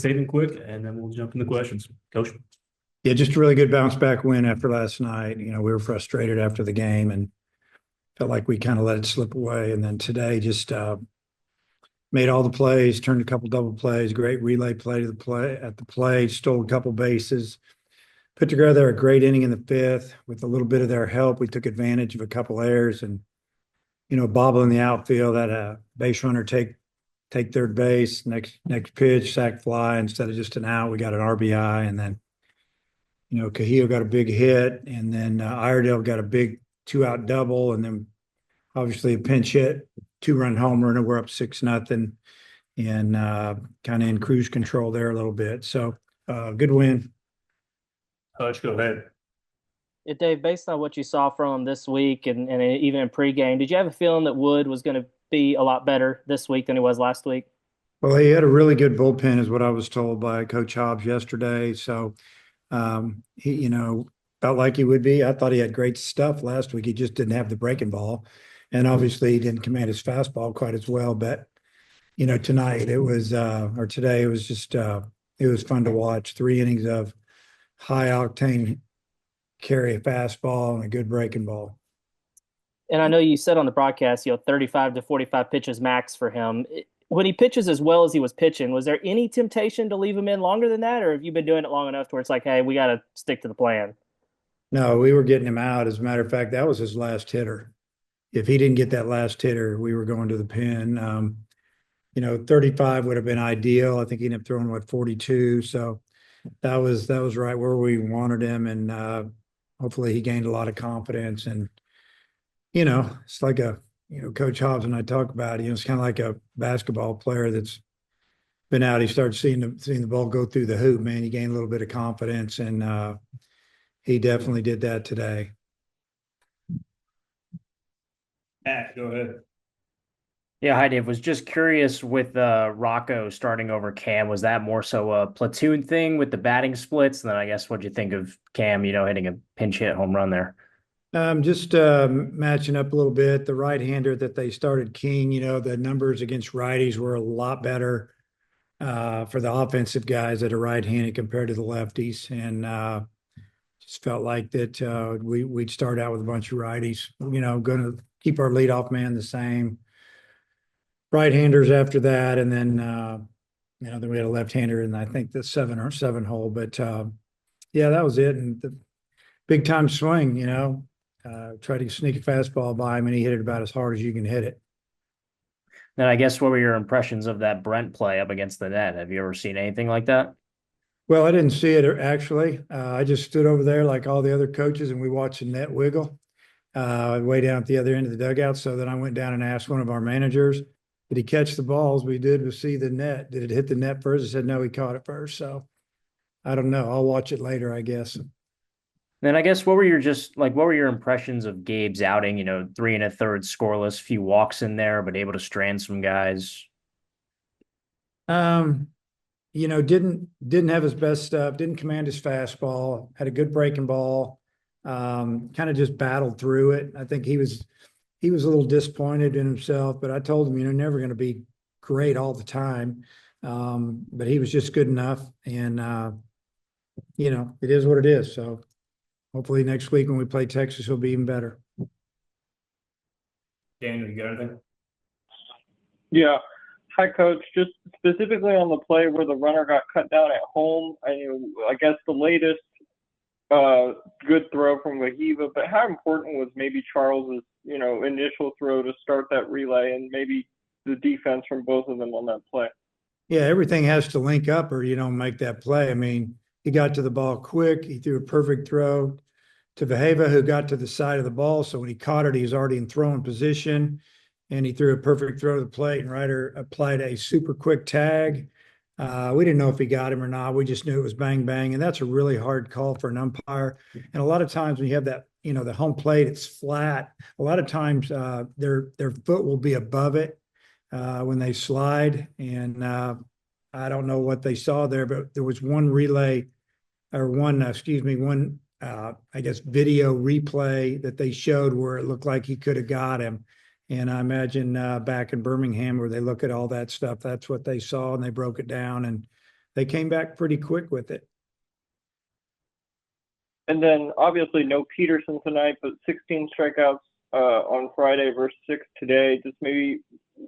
statement quick, and then we'll jump into questions. Coach. Yeah, just a really good bounce back win after last night. We were frustrated after the game and felt like we kind of let it slip away. And then today just made all the plays, turned a couple double plays, great relay play to the play at the plate, stole a couple bases, put together a great inning in the fifth with a little bit of their help. We took advantage of a couple errors and, bobble in the outfield, had a base runner take third base, next pitch, sac fly instead of just an out. We got an RBI, and then Cahillo got a big hit, and then Iredale got a big 2-out double, and then obviously a pinch hit, 2-run homer, and we're up 6-0, and kind of in cruise control there a little bit. So good win. Coach, go ahead. Yeah, Dave, based on what you saw from him this week and even in pregame, did you have a feeling that Wood was going to be a lot better this week than he was last week? Well, he had a really good bullpen, is what I was told by Coach Hobbs yesterday. So he, felt like he would be. I thought he had great stuff last week. He just didn't have the breaking ball, and obviously he didn't command his fastball quite as well. But tonight it was, or today it was just, it was fun to watch. 3 innings of high octane carry, a fastball and a good breaking ball. And I know you said on the broadcast, 35 to 45 pitches max for him. When he pitches as well as he was pitching, was there any temptation to leave him in longer than that? Or have you been doing it long enough to where it's like, hey, we got to stick to the plan? No, we were getting him out. As a matter of fact, that was his last hitter. If he didn't get that last hitter, we were going to the pen. 35 would have been ideal. I think he ended up throwing 42. So that was right where we wanted him. And hopefully he gained a lot of confidence. And, it's like Coach Hobbs and I talk about, it's kind of like a basketball player that's been out. He starts seeing the ball go through the hoop, man. He gained a little bit of confidence, and he definitely did that today. Matt, go ahead. Yeah, hi Dave. Was just curious with Rocco starting over Cam. Was that more so a platoon thing with the batting splits? And then I guess what'd you think of Cam, hitting a pinch hit home run there? Just matching up a little bit. The right-hander that they started King, the numbers against righties were a lot better for the offensive guys that are right-handed compared to the lefties. And just felt like that we'd start out with a bunch of righties, going to keep our leadoff man the same. Right-handers after that, and then then we had a left-hander in I think the 7 hole. But yeah, that was it. And the big time swing, tried to sneak a fastball by him, and he hit it about as hard as you can hit it. Then I guess what were your impressions of that Brent play up against the net? Have you ever seen anything like that? Well, I didn't see it actually. I just stood over there like all the other coaches, and we watched the net wiggle way down at the other end of the dugout. So then I went down and asked one of our managers, did he catch the balls? We did was see the net. Did it hit the net first? He said, no, he caught it first. So I don't know. I'll watch it later, I guess. Then I guess what were your impressions of Gabe's outing? 3 1/3 scoreless, few walks in there, but able to strand some guys. Didn't have his best stuff, didn't command his fastball, had a good breaking ball, kind of just battled through it. I think he was a little disappointed in himself, but I told him, never going to be great all the time. But he was just good enough, and it is what it is. So hopefully next week when we play Texas, he'll be even better. Daniel, you got anything? Yeah. Hi, Coach. Just specifically on the play where the runner got cut down at home, I guess the latest good throw from Wahiva, but how important was maybe Charles's, initial throw to start that relay and maybe the defense from both of them on that play? Yeah, everything has to link up or you don't make that play. I mean, he got to the ball quick. He threw a perfect throw to Vaheva, who got to the side of the ball. So when he caught it, he was already in throwing position, and he threw a perfect throw to the plate, and Ryder applied a super quick tag. We didn't know if he got him or not. We just knew it was bang, bang. And that's a really hard call for an umpire. And a lot of times when you have that, the home plate, it's flat. A lot of times their foot will be above it when they slide. And I don't know what they saw there, but there was one relay or one, I guess, video replay that they showed where it looked like he could have got him. And I imagine back in Birmingham where they look at all that stuff, that's what they saw, and they broke it down. And they came back pretty quick with it. And then obviously no Peterson tonight, but 16 strikeouts on Friday versus 6 today. Just maybe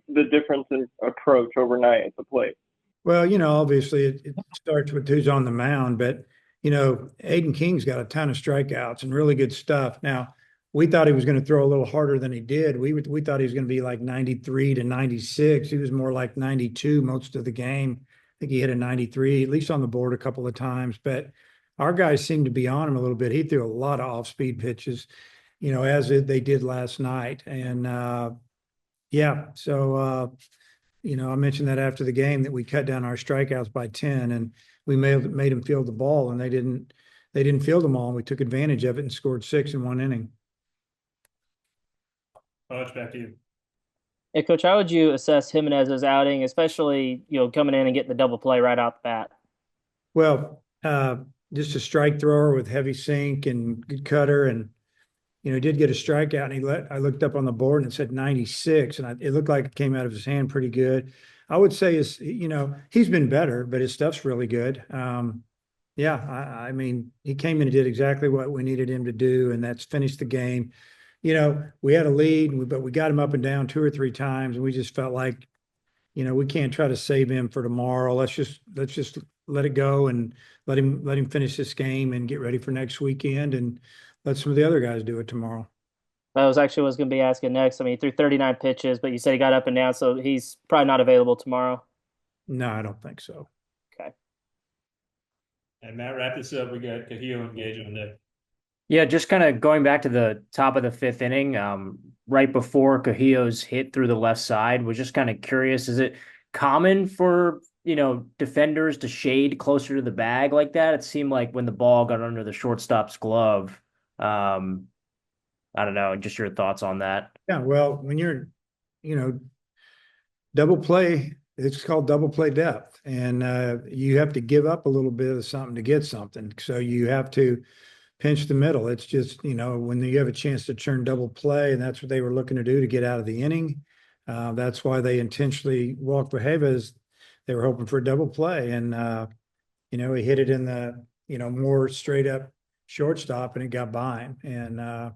the difference in approach overnight at the plate. Well, obviously it starts with who's on the mound, but Aiden King's got a ton of strikeouts and really good stuff. Now, we thought he was going to throw a little harder than he did. We thought he was going to be like 93 to 96. He was more like 92 most of the game. I think he hit a 93, at least on the board a couple of times. But our guys seemed to be on him a little bit. He threw a lot of off-speed pitches, they did last night. And yeah, so I mentioned that after the game that we cut down our strikeouts by 10, and we made them field the ball, and they didn't field them all, and we took advantage of it and scored 6 in 1 inning. Coach, back to you. Hey, Coach, how would you assess Jimenez's outing, especially coming in and getting the double play right out the bat? Well, just a strike thrower with heavy sink and good cutter, and he did get a strikeout, and I looked up on the board and it said 96, and it looked like it came out of his hand pretty good. I would say he's been better, but his stuff's really good. Yeah, I mean, he came in and did exactly what we needed him to do, and that's finish the game. We had a lead, but we got him up and down 2 or 3 times, and we just felt like, we can't try to save him for tomorrow. Let's just let it go and let him finish this game and get ready for next weekend, and let some of the other guys do it tomorrow. That was actually what I was going to be asking next. I mean, he threw 39 pitches, but you said he got up and down, so he's probably not available tomorrow. No, I don't think so. Okay. And Matt, wrap this up. We got Cahillo engaged on deck. Yeah, just kind of going back to the top of the 5th inning, right before Cahillo's hit through the left side, was just kind of curious. Is it common for, defenders to shade closer to the bag like that? It seemed like when the ball got under the shortstop's glove, I don't know, just your thoughts on that. Yeah, well, when you're, double play, it's called double play depth, and you have to give up a little bit of something to get something. So you have to pinch the middle. It's just, when you have a chance to turn double play, and that's what they were looking to do to get out of the inning. That's why they intentionally walked Behaves. They were hoping for a double play, and he hit it in the more straight up shortstop, and it got by him. And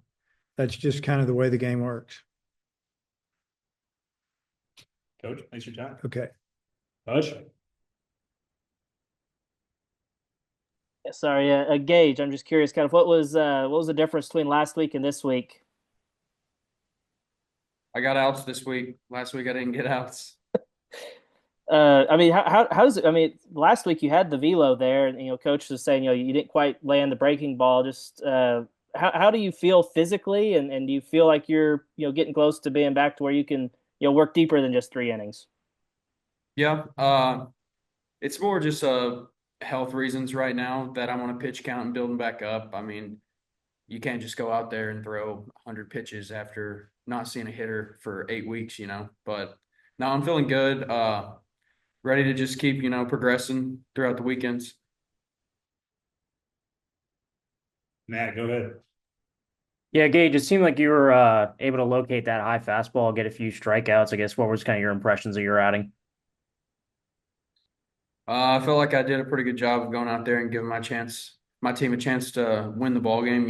that's just kind of the way the game works. Coach, thanks for your time. Okay. Coach. Sorry, Gage. I'm just curious, kind of what was the difference between last week and this week? I got outs this week. Last week I didn't get outs. I mean, how does it? I mean, last week you had the velo there, and Coach was saying you didn't quite land the breaking ball. Just how do you feel physically, and do you feel like you're getting close to being back to where you can work deeper than just 3 innings? Yeah, it's more just health reasons right now that I'm on a pitch count and building back up. I mean, you can't just go out there and throw 100 pitches after not seeing a hitter for 8 weeks, But no, I'm feeling good. Ready to just keep, progressing throughout the weekends. Matt, go ahead. Yeah, Gage, it seemed like you were able to locate that high fastball, get a few strikeouts. I guess what was kind of your impressions of your outing? I feel like I did a pretty good job of going out there and giving my team a chance to win the ball game.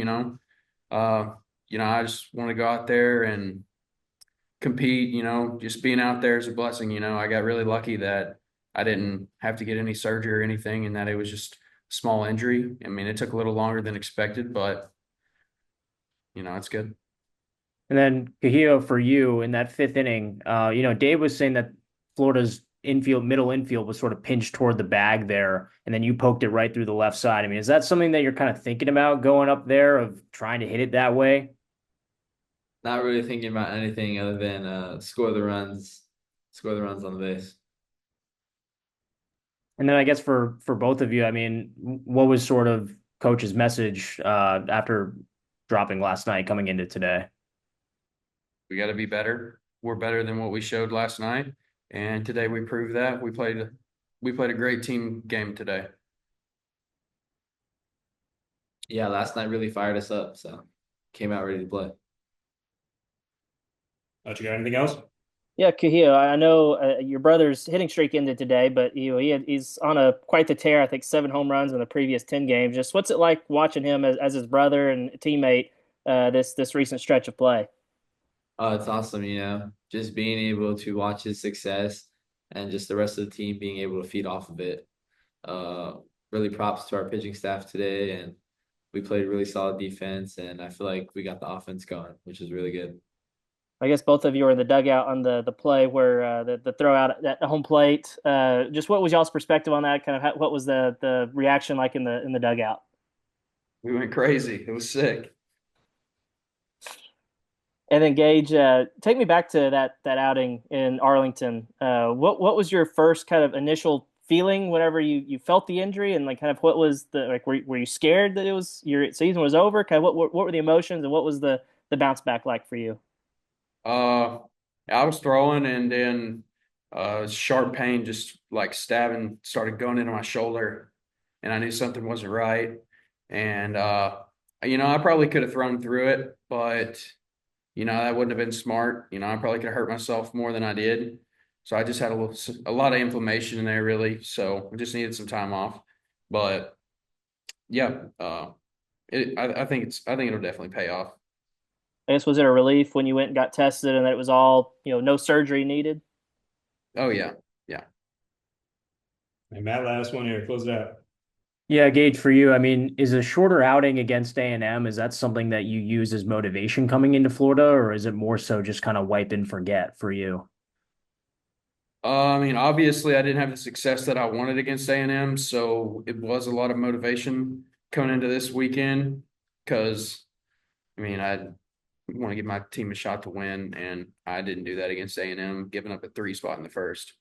I just want to go out there and compete. Just being out there is a blessing. I got really lucky that I didn't have to get any surgery or anything, and that it was just a small injury. I mean, it took a little longer than expected, but it's good. And then Cahillo, for you in that 5th inning, Dave was saying that Florida's middle infield was sort of pinched toward the bag there, and then you poked it right through the left side. I mean, is that something that you're kind of thinking about going up there, of trying to hit it that way? Not really thinking about anything other than score the runs on the base. And then I guess for both of you, I mean, what was sort of Coach's message after dropping last night coming into today? We got to be better. We're better than what we showed last night, and today we proved that. We played a great team game today. Yeah, last night really fired us up, so came out ready to play. Coach, you got anything else? Yeah, Kahio, I know your brother's hitting streak ended today, but he's on a quite the tear. I think 7 home runs in the previous 10 games. Just what's it like watching him as his brother and teammate this recent stretch of play? Oh, it's awesome, just being able to watch his success and just the rest of the team being able to feed off of it. Uh, Really props to our pitching staff today, and we played really solid defense, and I feel like we got the offense going, which is really good. I guess both of you were in the dugout on the play where the throw out at the home plate. Just what was y'all's perspective on that? Kind of what was the reaction like in the dugout? We went crazy. It was sick. And then Gage, take me back to that outing in Arlington. What was your first kind of initial feeling whenever you felt the injury, and like kind of what was the like were you scared that it was your season was over? Kind of what were the emotions and what was the bounce back like for you? Uh, I was throwing and then sharp pain just like stabbing started going into my shoulder, and I knew something wasn't right. And I probably could have thrown through it, but that wouldn't have been smart. I probably could have hurt myself more than I did. So I just had a lot of inflammation in there, really. So I just needed some time off. But yeah, I think it'll definitely pay off. I guess was it a relief when you went and got tested and that it was all no surgery needed? Oh yeah, yeah. And Matt, last one here, close it out. Yeah, Gage, for you, I mean, is a shorter outing against A&M, is that something that you use as motivation coming into Florida, or is it more so just kind of wipe and forget for you? I mean, obviously, I didn't have the success that I wanted against A&M, so it was a lot of motivation coming into this weekend because, I mean, I want to give my team a shot to win, and I didn't do that against A&M, giving up a 3 spot in the first.